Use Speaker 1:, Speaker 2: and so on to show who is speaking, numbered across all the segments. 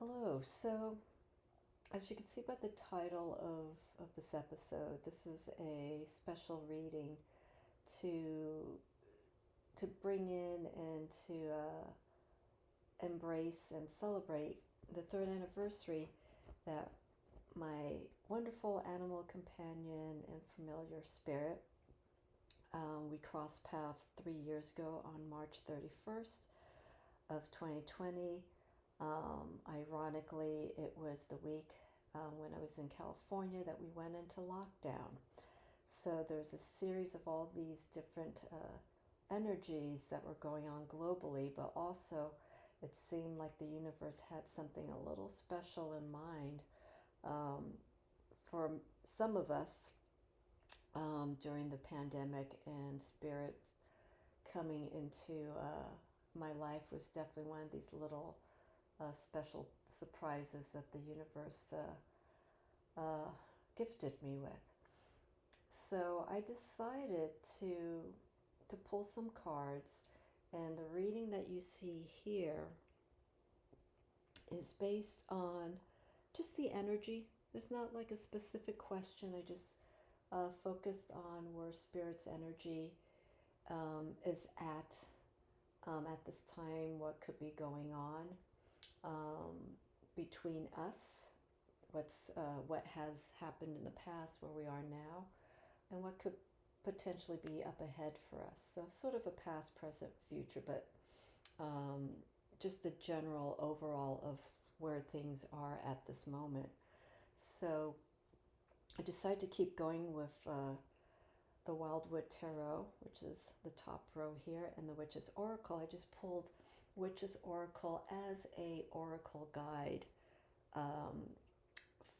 Speaker 1: Hello. So, as you can see by the title of this episode, this is a special reading to bring in and to embrace and celebrate the third anniversary that my wonderful animal companion and familiar spirit. We crossed paths 3 years ago on March 31st of 2020. Ironically, it was the week when I was in California that we went into lockdown. So there's a series of all these different energies that were going on globally, but also it seemed like the universe had something a little special in mind um, for some of us during the pandemic, and spirits coming into my life was definitely one of these little special surprises that the universe uh, gifted me with. So I decided to pull some cards, and the reading that you see here is based on just the energy. There's not like a specific question. I just focused on where spirit's energy is at this time, what could be going on um, between us, what has happened in the past, where we are now, and what could potentially be up ahead for us. So sort of a past, present, future, but um, just a general overall of where things are at this moment. So I decided to keep going with the Wildwood Tarot, which is the top row here, and the Witch's Oracle. I just pulled Witch's Oracle as a oracle guide um,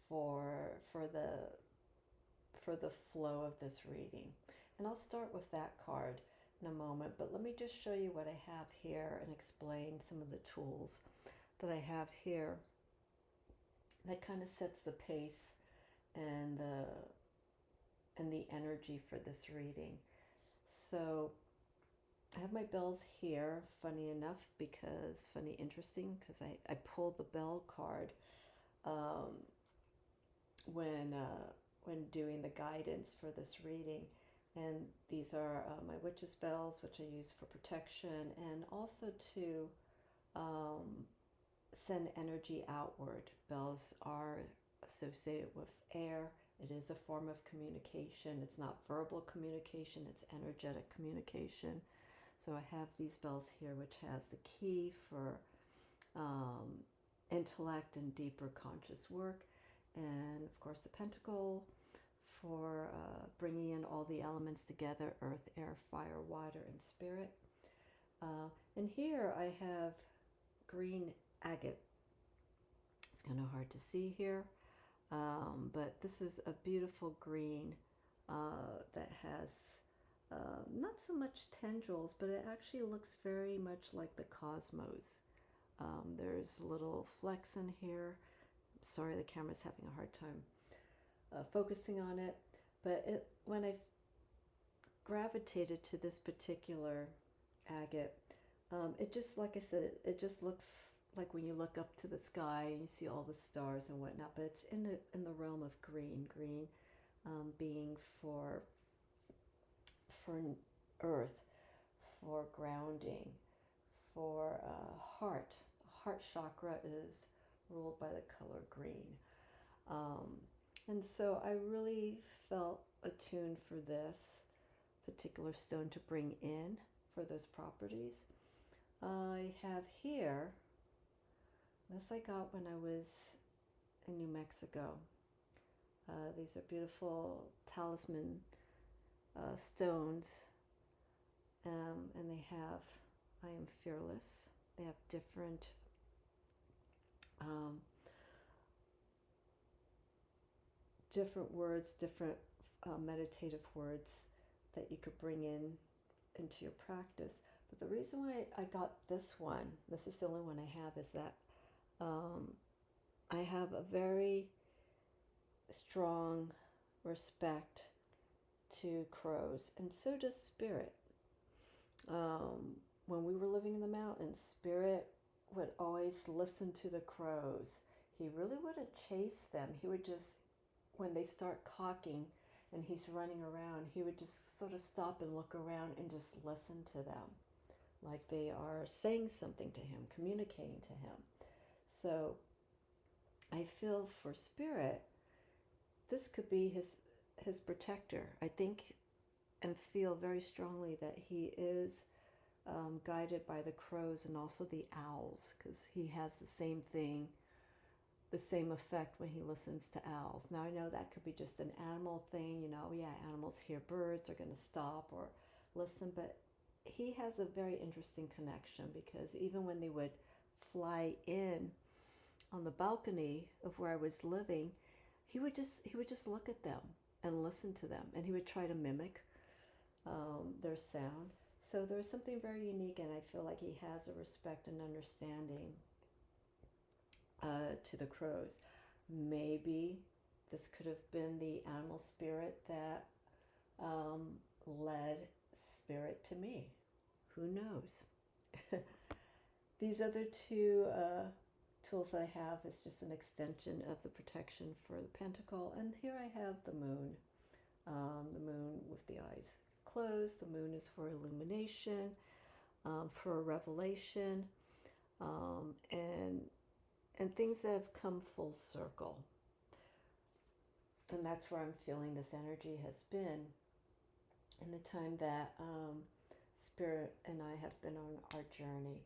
Speaker 1: for the flow of this reading. And I'll start with that card in a moment, but let me just show you what I have here and explain some of the tools that I have here that kind of sets the pace and the energy for this reading. So I have my bells here, interesting, because I pulled the bell card um, when doing the guidance for this reading. And these are my witch's bells, which I use for protection and also to um, send energy outward. Bells are associated with air. It is a form of communication. It's not verbal communication, it's energetic communication. So I have these bells here, which has the key for um, intellect and deeper conscious work, and of course the pentacle for bringing in all the elements together: earth, air, fire, water, and spirit. And here I have green agate. It's kind of hard to see here, but this is a beautiful green that has not so much tendrils, but it actually looks very much like the cosmos. There's little flecks in here. Sorry, the camera's having a hard time focusing on it, but when I gravitated to this particular agate, it just, like I said, it just looks like when you look up to the sky and you see all the stars and whatnot, but it's in the realm of green being for earth, for grounding, for heart. The heart chakra is ruled by the color green. Um, and so I really felt attuned for this particular stone to bring in for those properties. I have here, this I got when I was in New Mexico. These are beautiful talisman stones, and they have I am fearless. They have um, different words, different meditative words that you could bring in into your practice. But the reason why I got this one, this is the only one I have, is that I have a very strong respect to crows, and so does Spirit. When we were living in the mountains, Spirit would always listen to the crows. He really wouldn't chase them. He would just, when they start cawking and he's running around, he would just sort of stop and look around and just listen to them, like they are saying something to him, communicating to him. So I feel for Spirit, this could be his protector. I think and feel very strongly that he is guided by the crows and also the owls, because he has the same thing, the same effect when he listens to owls. Now I know that could be just an animal thing, you know, yeah, animals hear birds, are going to stop or listen, but he has a very interesting connection, because even when they would fly in on the balcony of where I was living, he would just look at them and listen to them, and he would try to mimic their sound. So there was something very unique, and I feel like he has a respect and understanding to the crows. Maybe this could have been the animal spirit that led Spirit to me. Who knows? These other two tools I have is just an extension of the protection for the pentacle. And here I have the moon with the eyes closed. The moon is for illumination, for revelation, and things that have come full circle. And that's where I'm feeling this energy has been in the time that Spirit and I have been on our journey.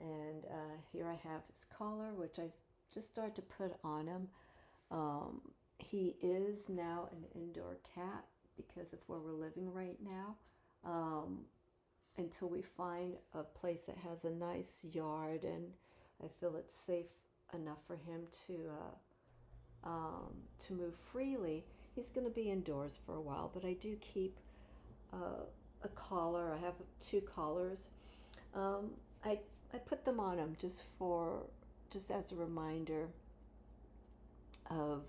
Speaker 1: And here I have his collar, which I've just started to put on him. He is now an indoor cat because of where we're living right now. Until we find a place that has a nice yard and I feel it's safe enough for him to move freely, he's going to be indoors for a while. But I do keep a collar. I have 2 collars. I put them on him just as a reminder of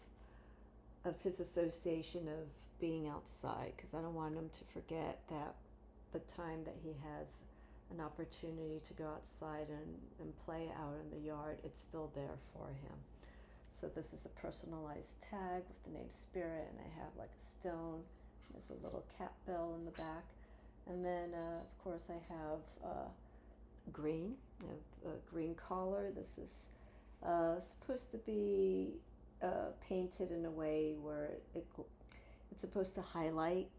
Speaker 1: his association of being outside, because I don't want him to forget that the time that he has an opportunity to go outside and play out in the yard, it's still there for him. So this is a personalized tag with the name Spirit, and I have like a stone. There's a little cat bell in the back. And then, of course, I have green. I have a green collar. This is supposed to be painted in a way where it's supposed to highlight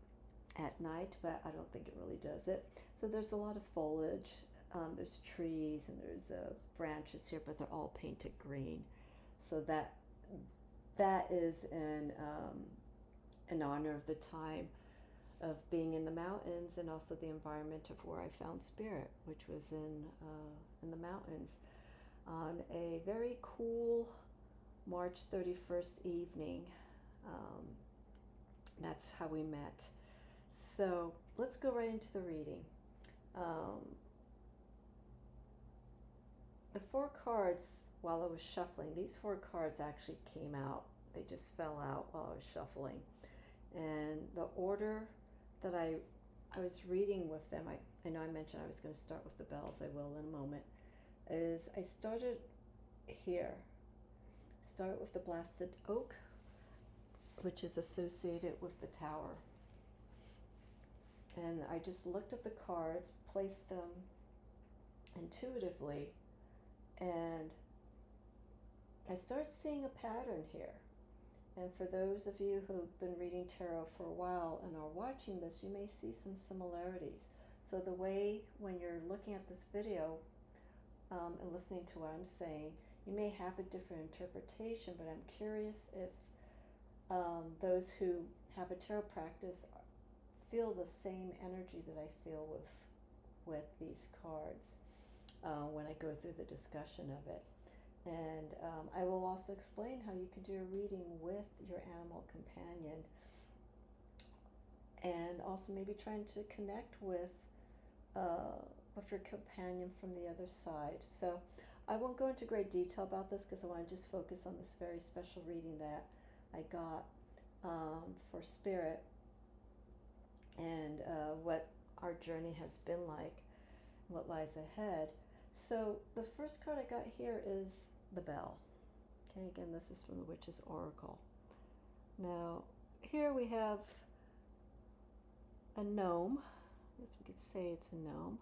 Speaker 1: at night, but I don't think it really does it. So there's a lot of foliage. There's trees and there's branches here, but they're all painted green. So that is in honor of the time of being in the mountains, and also the environment of where I found Spirit, which was in the mountains on a very cool March 31st evening. That's how we met. So let's go right into the reading. The 4 cards, while I was shuffling, these 4 cards actually came out. They just fell out while I was shuffling. And the order that I was reading with them, I know I mentioned I was going to start with the bells, I will in a moment, is I started here. Start with the blasted oak, which is associated with the tower. And I just looked at the cards, placed them intuitively, and I started seeing a pattern here. And for those of you who've been reading tarot for a while and are watching this, you may see some similarities. So the way, when you're looking at this video and listening to what I'm saying, you may have a different interpretation, but I'm curious if those who have a tarot practice feel the same energy that I feel with these cards when I go through the discussion of it. And I will also explain how you can do a reading with your animal companion, and also maybe trying to connect with your companion from the other side. So I won't go into great detail about this because I want to just focus on this very special reading that I got for Spirit, and what our journey has been like, what lies ahead. So the first card I got here is the bell. Okay, again, this is from the Witch's Oracle. Now, here we have a gnome. I guess we could say it's a gnome.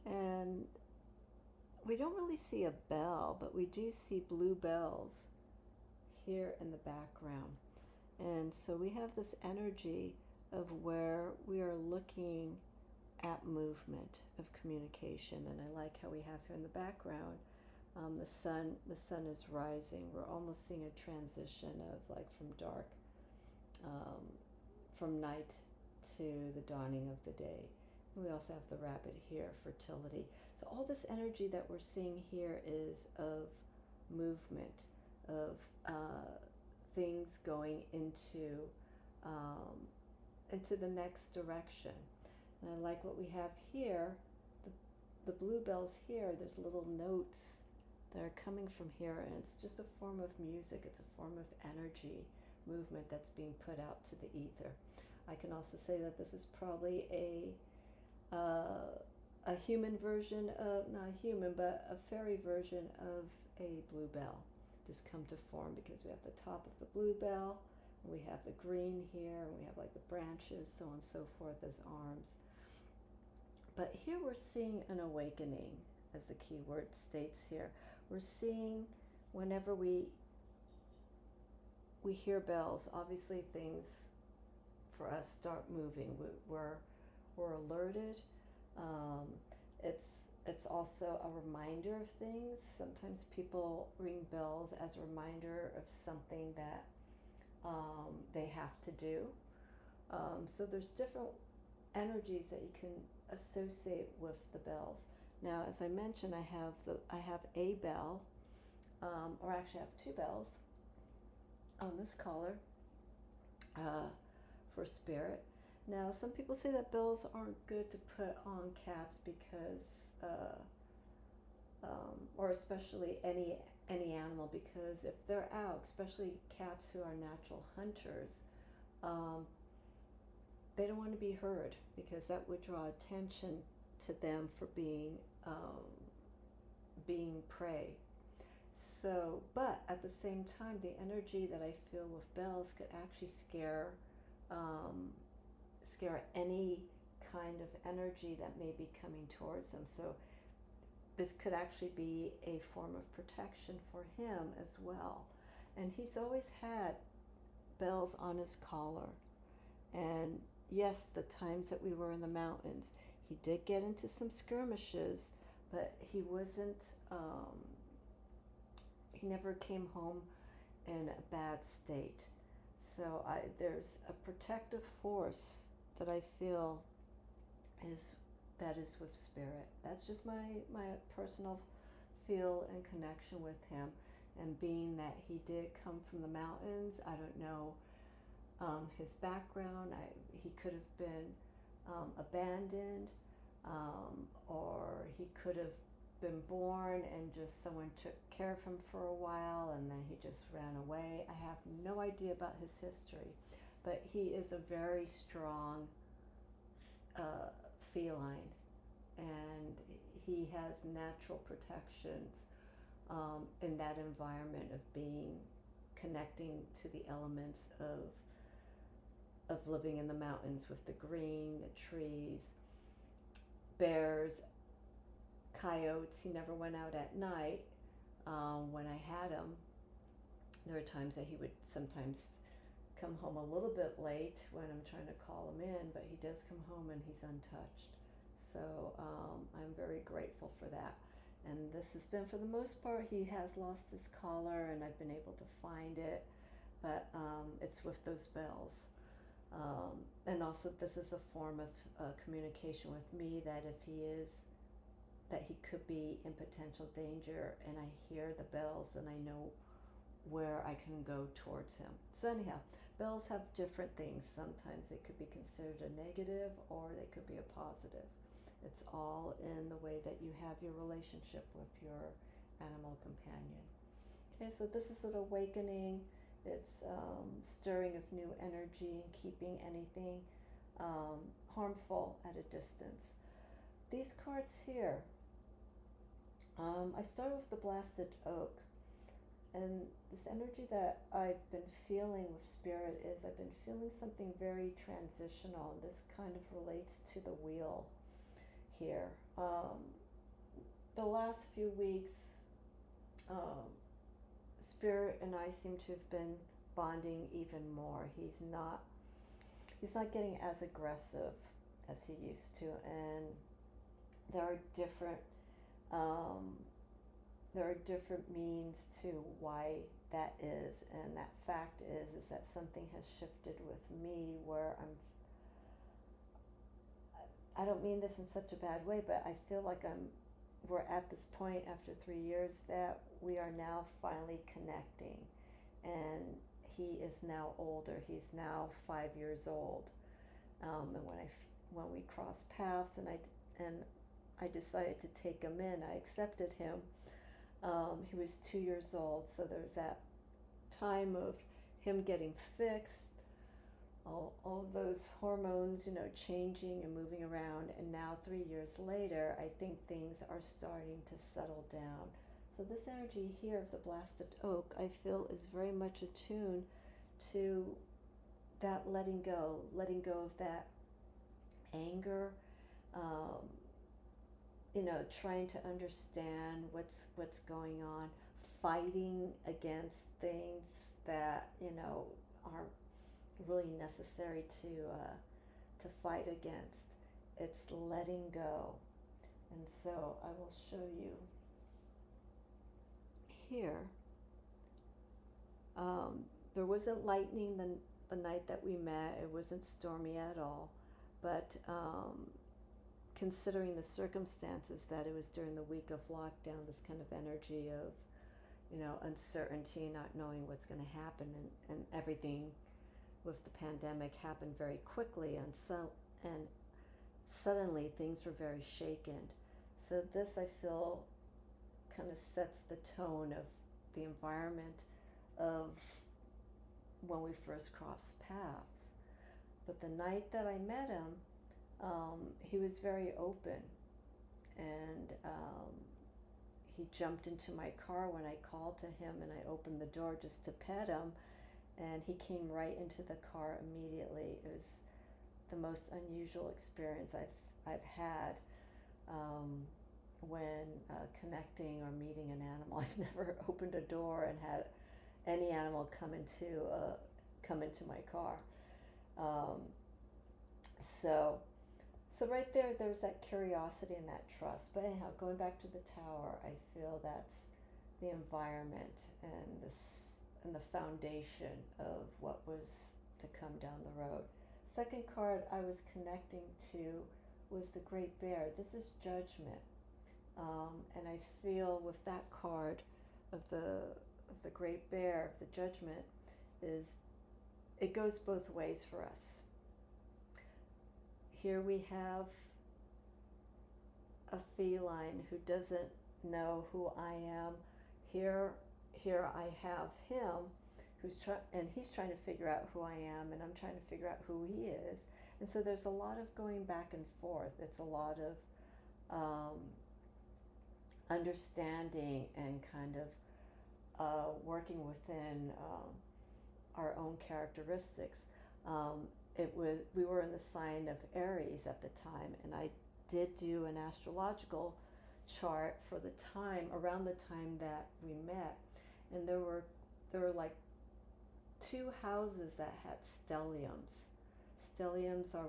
Speaker 1: And we don't really see a bell, but we do see blue bells here in the background. And so we have this energy of where we are looking at movement of communication. And I like how we have here in the background the sun is rising. We're almost seeing a transition of like from dark, from night to the dawning of the day. And we also have the rabbit here, fertility. So all this energy that we're seeing here is of movement, of things going into the next direction. And I like what we have here. The bluebells here, there's little notes that are coming from here, and it's just a form of music. It's a form of energy, movement that's being put out to the ether. I can also say that this is probably a human version of, not human, but a fairy version of a bluebell just come to form, because we have the top of the bluebell, and we have the green here, and we have like the branches, so on and so forth as arms. But here we're seeing an awakening, as the key word states here. We're seeing whenever we hear bells, obviously things for us start moving. We're alerted. It's also a reminder of things. Sometimes people ring bells as a reminder of something that they have to do. So there's different energies that you can associate with the bells. Now, as I mentioned, I have a bell, or actually I have two bells on this collar for spirit. Now, some people say that bells aren't good to put on cats because, or especially any animal, because if they're out, especially cats who are natural hunters, they don't want to be heard, because that would draw attention to them for being prey. So, but at the same time, the energy that I feel with bells could actually scare any kind of energy that may be coming towards them. So this could actually be a form of protection for him as well. And he's always had bells on his collar. And yes, the times that we were in the mountains, he did get into some skirmishes, but he wasn't, he never came home in a bad state. So there's a protective force that I feel is with spirit. That's just my personal feel and connection with him. And being that he did come from the mountains, I don't know his background. He could have been abandoned, or he could have been born and just someone took care of him for a while and then he just ran away. I have no idea about his history, but he is a very strong feline, and he has natural protections in that environment of connecting to the elements of living in the mountains with the green, the trees, bears, coyotes. He never went out at night when I had him. There were times that he would sometimes come home a little bit late when I'm trying to call him in, but he does come home and he's untouched. So I'm very grateful for that. And this has been, for the most part, he has lost his collar and I've been able to find it, but it's with those bells. And also this is a form of communication with me, that if he could be in potential danger and I hear the bells, then I know where I can go towards him. So anyhow, bells have different things. Sometimes they could be considered a negative or they could be a positive. It's all in the way that you have your relationship with your animal companion. Okay, so this is an awakening. It's stirring of new energy and keeping anything harmful at a distance. These cards here, I started with the blasted oak, and this energy that I've been feeling with spirit is I've been feeling something very transitional, and this kind of relates to the wheel here. The last few weeks, um, spirit and I seem to have been bonding even more. He's not getting as aggressive as he used to, and there are different um, there are different means to why that is, and that fact is that something has shifted with me where I don't mean this in such a bad way, but I feel like we're at this point after 3 years that we are now finally connecting, and he is now older. He's now 5 years old, and when we crossed paths, and I decided to take him in, I accepted him. He was 2 years old, so there's that time of him getting fixed, all of those hormones, changing and moving around. And now, 3 years later, I think things are starting to settle down. So, this energy here of the blasted oak, I feel, is very much attuned to that letting go of that anger, um, trying to understand what's going on, fighting against things that aren't really necessary to fight against. It's letting go, and so I will show you here. There wasn't lightning the night that we met. It wasn't stormy at all, but considering the circumstances that it was during the week of lockdown, this kind of energy of, uncertainty, not knowing what's going to happen, and everything with the pandemic happened very quickly, and suddenly things were very shaken. So this, I feel, kind of sets the tone of the environment of when we first crossed paths. But the night that I met him, he was very open, and he jumped into my car when I called to him, and I opened the door just to pet him, and he came right into the car immediately. It was the most unusual experience I've had when connecting or meeting an animal. I've never opened a door and had any animal come into my car. Um, so right there's that curiosity and that trust. But anyhow, going back to the tower, I feel that's the environment and the foundation of what was to come down the road. Second card I was connecting to was the Great Bear. This is judgment, and I feel with that card of the Great Bear, of the judgment, is it goes both ways for us. Here we have a feline who doesn't know who I am. Here I have him he's trying to figure out who I am, and I'm trying to figure out who he is. And so there's a lot of going back and forth. It's a lot of understanding and kind of working within our own characteristics. We were in the sign of Aries at the time, and I did do an astrological chart for the time, around the time that we met, and there were like 2 houses that had stelliums. Stelliums are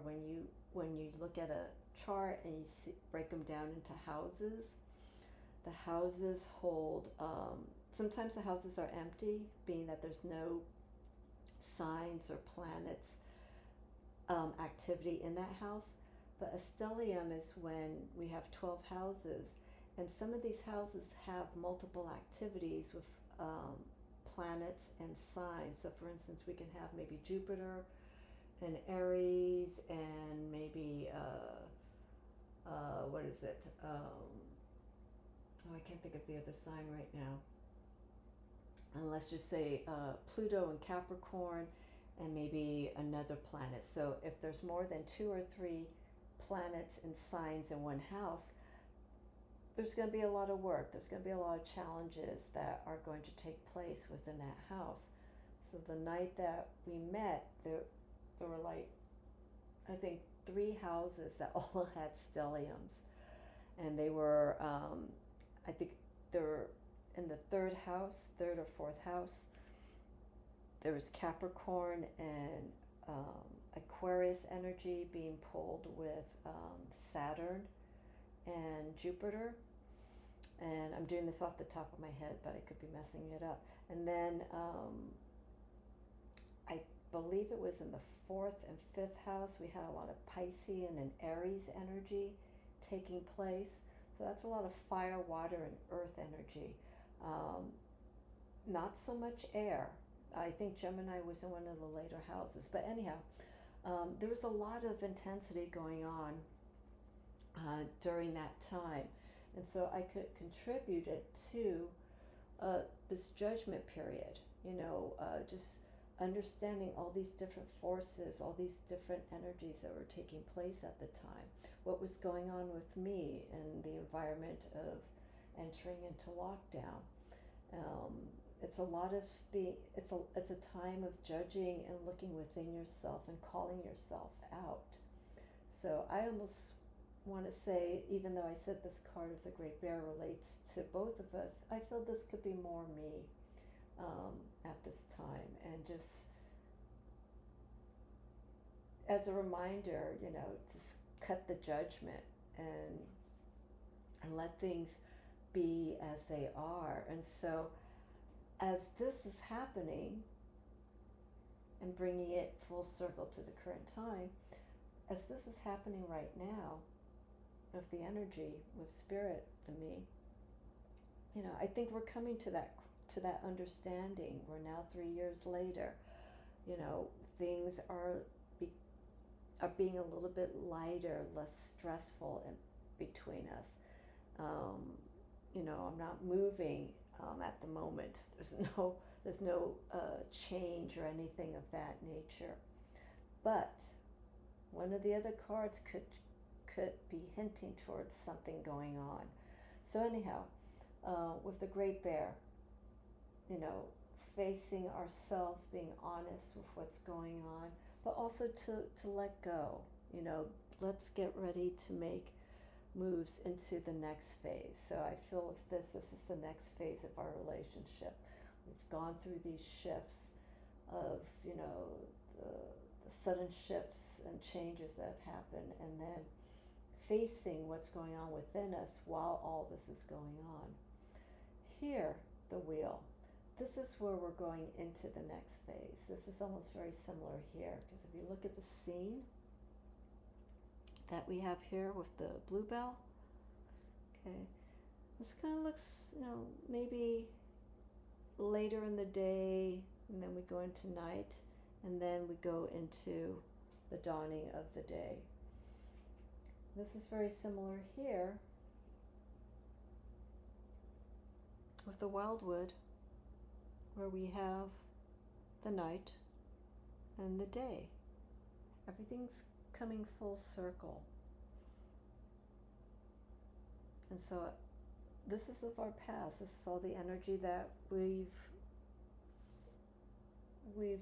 Speaker 1: when you look at a chart and you break them down into houses. The houses hold, sometimes the houses are empty, being that there's no signs or planets activity in that house. But a stellium is when we have 12 houses, and some of these houses have multiple activities with planets and signs. So for instance, we can have maybe Jupiter and Aries, and maybe what is it? I can't think of the other sign right now. And let's just say Pluto and Capricorn, and maybe another planet. So if there's more than 2 or 3 planets and signs in one house, there's going to be a lot of work. There's going to be a lot of challenges that are going to take place within that house. So the night that we met, there were like, I think, 3 houses that all had stelliums. And they were, I think they were in the third or fourth house. There was Capricorn and Aquarius energy being pulled with Saturn and Jupiter. And I'm doing this off the top of my head, but I could be messing it up. And then I believe it was in the fourth and fifth house, we had a lot of Piscean and Aries energy taking place. So that's a lot of fire, water, and earth energy. Not so much air. I think Gemini was in one of the later houses. But anyhow, there was a lot of intensity going on during that time. And so I could contribute it to this judgment period, just understanding all these different forces, all these different energies that were taking place at the time, what was going on with me in the environment of entering into lockdown. It's a lot of it's a time of judging and looking within yourself and calling yourself out. So I almost want to say, even though I said this card of the Great Bear relates to both of us, I feel this could be more me at this time, and just as a reminder, just cut the judgment and let things be as they are. And so as this is happening and bringing it full circle to the current time, as this is happening right now with the energy, with spirit and me, I think we're coming to that understanding. We're now 3 years later. Things are being a little bit lighter, less stressful between us. I'm not moving at the moment. There's no change or anything of that nature. But one of the other cards could be hinting towards something going on. So anyhow, with the Great Bear, facing ourselves, being honest with what's going on, but also to let go. Let's get ready to make moves into the next phase. So I feel with this is the next phase of our relationship. We've gone through these shifts of, the sudden shifts and changes that have happened, and then facing what's going on within us while all this is going on. Here, the wheel. This is where we're going into the next phase. This is almost very similar here, because if you look at the scene that we have here with the bluebell, okay, this kind of looks, maybe later in the day, and then we go into night, and then we go into the dawning of the day. This is very similar here with the wildwood, where we have the night and the day. Everything's coming full circle. And so this is of our past. This is all the energy that we've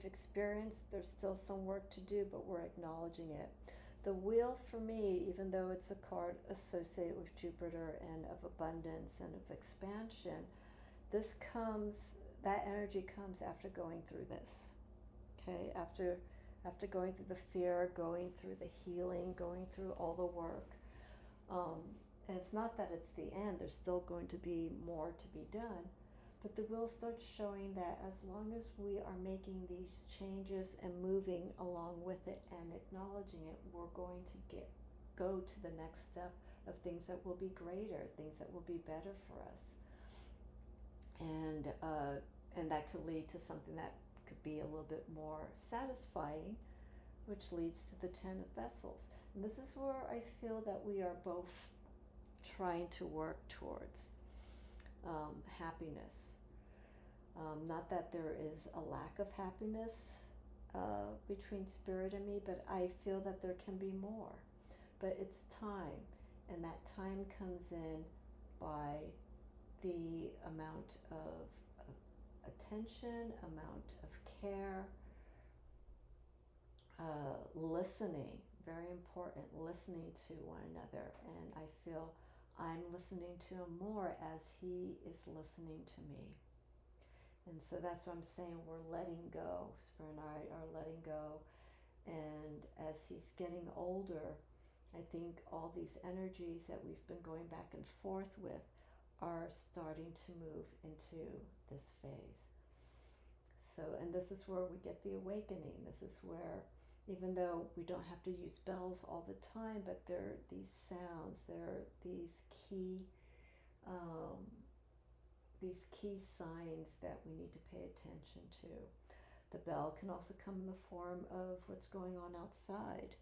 Speaker 1: experienced. There's still some work to do, but we're acknowledging it. The wheel for me, even though it's a card associated with Jupiter and of abundance and of expansion, that energy comes after going through this. Okay, after going through the fear, going through the healing, going through all the work. And it's not that it's the end, there's still going to be more to be done, but the wheel starts showing that as long as we are making these changes and moving along with it and acknowledging it, we're going to go to the next step of things that will be greater, things that will be better for us. And that could lead to something that could be a little bit more satisfying, which leads to the 10 of Vessels. And this is where I feel that we are both trying to work towards happiness. Not that there is a lack of happiness between Spirit and me, but I feel that there can be more. But it's time, and that time comes in by the amount of attention, amount of care, listening, very important, listening to one another. And I feel I'm listening to him more as he is listening to me. And so that's what I'm saying, we're letting go. Spirit and I are letting go. And as he's getting older, I think all these energies that we've been going back and forth with are starting to move into this phase. So, and this is where we get the awakening. This is where, even though we don't have to use bells all the time, but there are these sounds, there are these key signs that we need to pay attention to. The bell can also come in the form of what's going on outside,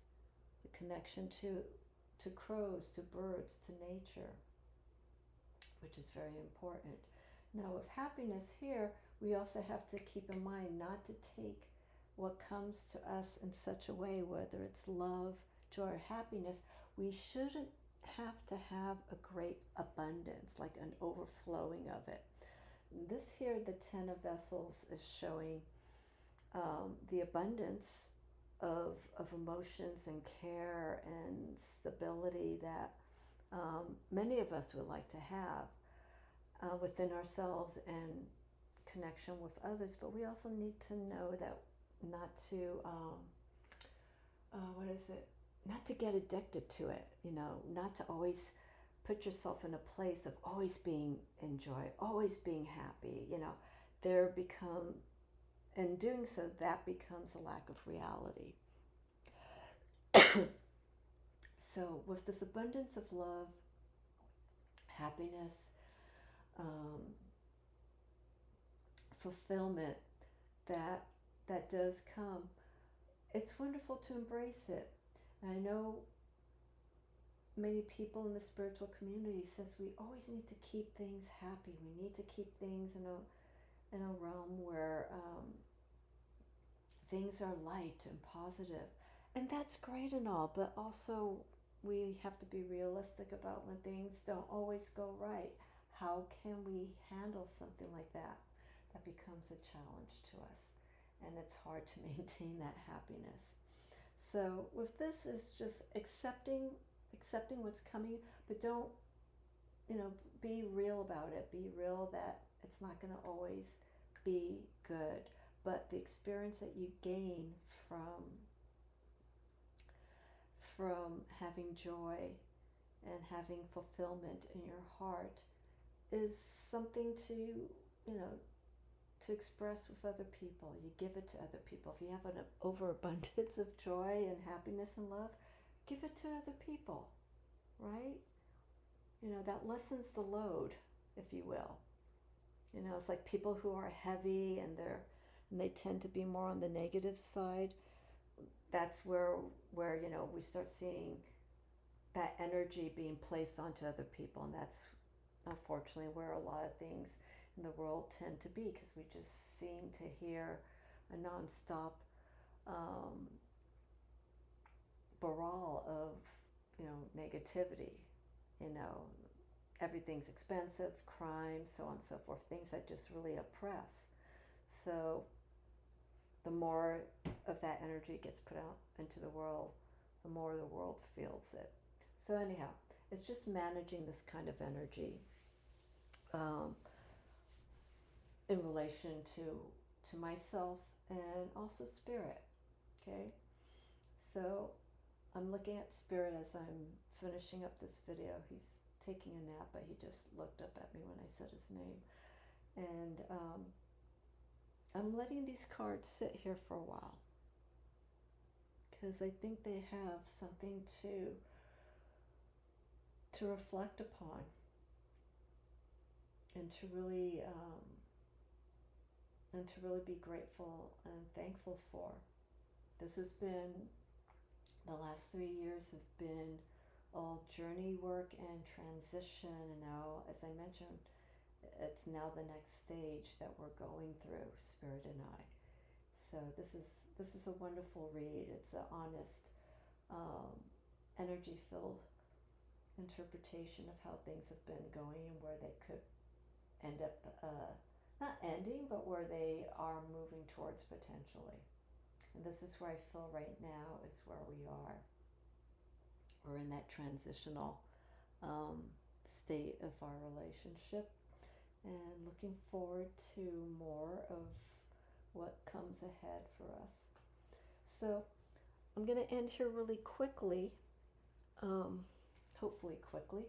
Speaker 1: the connection to crows, to birds, to nature, which is very important. Now with happiness here, we also have to keep in mind not to take what comes to us in such a way, whether it's love, joy, or happiness. We shouldn't have to have a great abundance, like an overflowing of it. This here, the Ten of Vessels, is showing the abundance of emotions and care and stability that many of us would like to have within ourselves and connection with others. But we also need to know that not to not to get addicted to it, not to always put yourself in a place of always being in joy, always being happy. In doing so, that becomes a lack of reality. So with this abundance of love, happiness, fulfillment that does come, it's wonderful to embrace it. And I know many people in the spiritual community says we always need to keep things happy. We need to keep things in a realm where things are light and positive. And that's great and all, but also we have to be realistic about when things don't always go right. How can we handle something like that? That becomes a challenge to us, and it's hard to maintain that happiness. So with this is just accepting what's coming, but don't, be real about it. Be real that it's not going to always be good, but the experience that you gain from having joy and having fulfillment in your heart is something to express with other people. You give it to other people. If you have an overabundance of joy and happiness and love, give it to other people, right? That lessens the load, if you will. It's like people who are heavy and they tend to be more on the negative side. That's where we start seeing that energy being placed onto other people, and that's unfortunately where a lot of things in the world tend to be, because we just seem to hear a nonstop barrage of negativity. Everything's expensive, crime, so on and so forth, things that just really oppress. So the more of that energy gets put out into the world, the more the world feels it. So anyhow, it's just managing this kind of energy in relation to myself and also spirit. Okay, so I'm looking at spirit as I'm finishing up this video. He's taking a nap, but he just looked up at me when I said his name. And I'm letting these cards sit here for a while, because I think they have something to reflect upon and to really be grateful and thankful for. This has been, the last 3 years have been all journey work and transition, and now, as I mentioned, it's now the next stage that we're going through, Spirit and I. So this is a wonderful read. It's an honest, energy-filled interpretation of how things have been going and where they could end up not ending, but where they are moving towards potentially. And this is where I feel right now is where we are. We're in that transitional state of our relationship, and looking forward to more of what comes ahead for us. So I'm going to end here really quickly, hopefully quickly.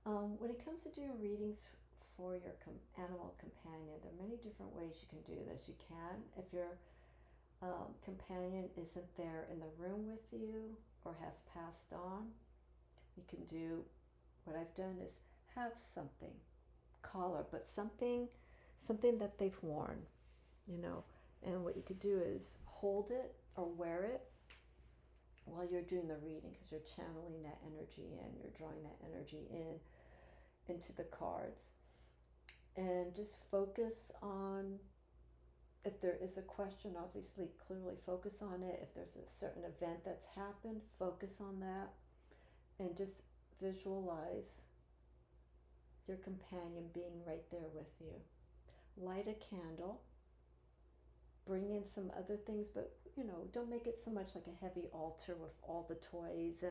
Speaker 1: When it comes to doing readings for your animal companion, there are many different ways you can do this. You can, if your companion isn't there in the room with you or has passed on, you can do what I've done is have something, collar, but something that they've worn, and what you could do is hold it or wear it while you're doing the reading, because you're channeling that energy in, you're drawing that energy into the cards, and just focus on, if there is a question, obviously clearly focus on it. If there's a certain event that's happened, focus on that, and just visualize your companion being right there with you. Light a candle, bring in some other things, but don't make it so much like a heavy altar with all the toys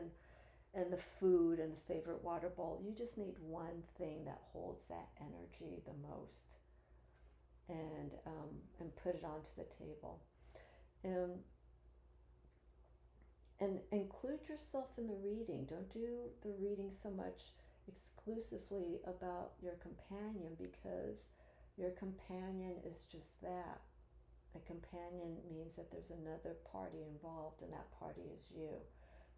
Speaker 1: and the food and the favorite water bowl. You just need one thing that holds that energy the most, and put it onto the table. And include yourself in the reading. Don't do the reading so much exclusively about your companion, because your companion is just that. A companion means that there's another party involved, and that party is you.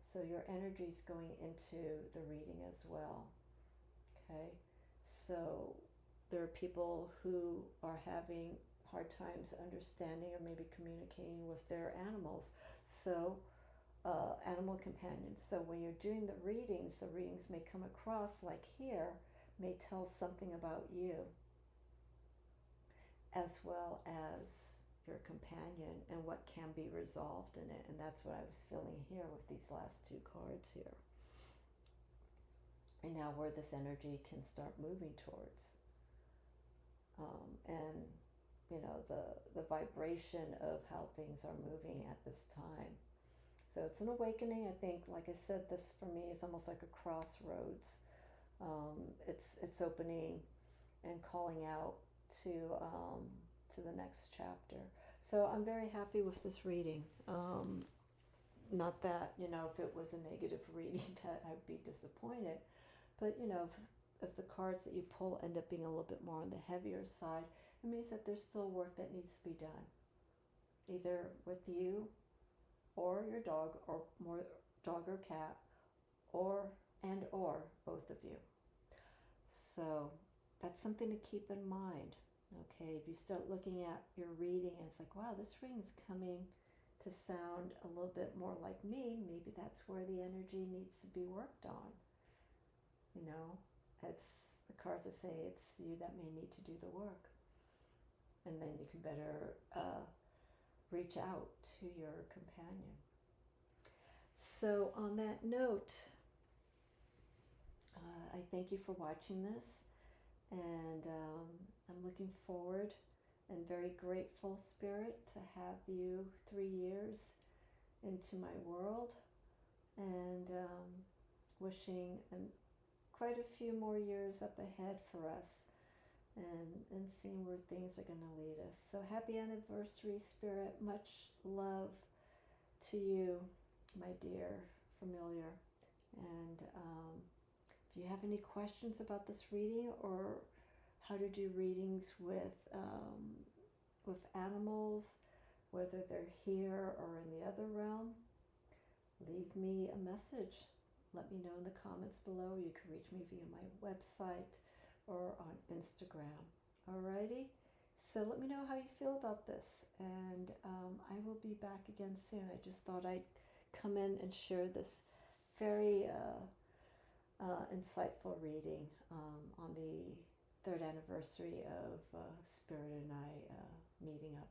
Speaker 1: So your energy is going into the reading as well. Okay? So there are people who are having hard times understanding or maybe communicating with their animals. So animal companions. So when you're doing the readings may come across, like here, may tell something about you as well as your companion and what can be resolved in it. And that's what I was feeling here with these last two cards here. And now where this energy can start moving towards. And the vibration of how things are moving at this time. So it's an awakening. I think, like I said, this for me is almost like a crossroads. It's opening and calling out to the next chapter. So I'm very happy with this reading. Not that, if it was a negative reading that I'd be disappointed, but if the cards that you pull end up being a little bit more on the heavier side, it means that there's still work that needs to be done, either with you or your dog, or more dog or cat, or both of you. So that's something to keep in mind. Okay, if you start looking at your reading and it's like, wow, this reading is coming to sound a little bit more like me, maybe that's where the energy needs to be worked on. It's the cards that say it's you that may need to do the work, and then you can better reach out to your companion. So on that note, I thank you for watching this, and I'm looking forward and very grateful, Spirit, to have you 3 years into my world, and wishing quite a few more years up ahead for us, and seeing where things are going to lead us. So happy anniversary, Spirit. Much love to you, my dear familiar. And if you have any questions about this reading, or how to do readings with animals, whether they're here or in the other realm, leave me a message. Let me know in the comments below. You can reach me via my website or on Instagram. Alrighty? So let me know how you feel about this, and I will be back again soon. I just thought I'd come in and share this very insightful reading on the 3rd anniversary of Spirit and I meeting up.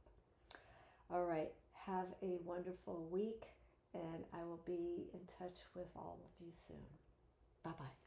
Speaker 1: All right, have a wonderful week, and I will be in touch with all of you soon. Bye-bye.